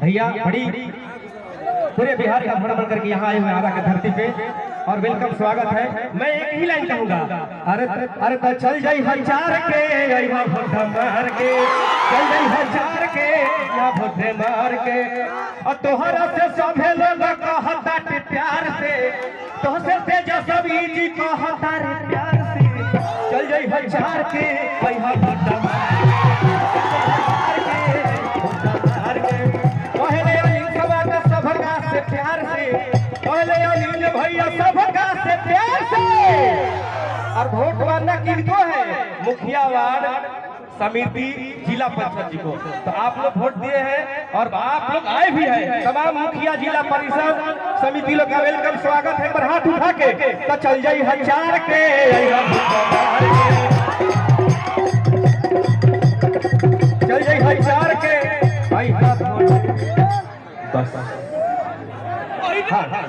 भैया बड़ी पूरे बिहार का भ्रमण करके यहाँ आए हुए आरा की धरती पे और वेलकम स्वागत है। मैं एक ही लाइन कहूंगा, अरे अरे तो चल जाई हजार के यहाँ भोटे मार के, चल जाई हजार के यहाँ भोटे मार के, और तोहरा से सभे लोग कहता प्यार से, तोहसे तेजस्वी जी कहता रे प्यार से, चल जाई हजार के यहाँ भोटे मार से प्यार से, पहले अनिल भैया सबका से प्यार से। और वोट मानना किनको है? मुखिया वार्ड समिति जिला परिषद जी को। तो आप लोग वोट दिए हैं और आप लोग आए भी हैं। तमाम मुखिया जिला परिषद समिति लोग का वेलकम स्वागत है। पर हाथ उठा के तो चल जाई हजार के, चल जाई हजार के बस। हाँ हाँ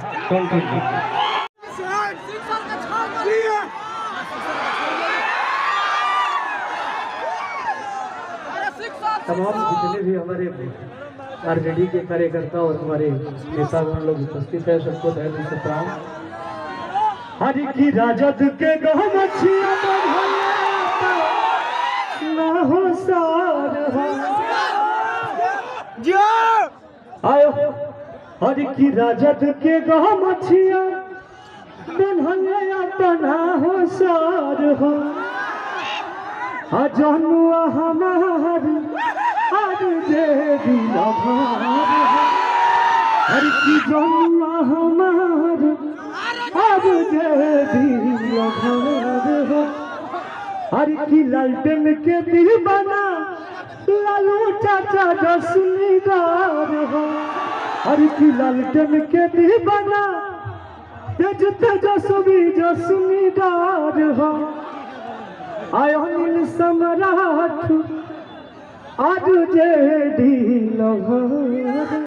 तमाम जितने भी हमारे आरजेडी के कार्यकर्ता और हमारे नेतागण लोग उपस्थित है, सबको तहे दिल से प्रणाम। हरि की राजद के गहमछिया ना हो सार आयो, हरि की राजद के गहमछिया तना हो सार हो, जनुआ हमार हर देवी हर की जनुआ हमार हर देवी हर की लालटेन के दीवाना लालू चाचा जसनीदार हो, हर की लालटेन के दीवाना तेज तेजस्वी जसनीदार हो, आयो नील सम्राट आज जे ढील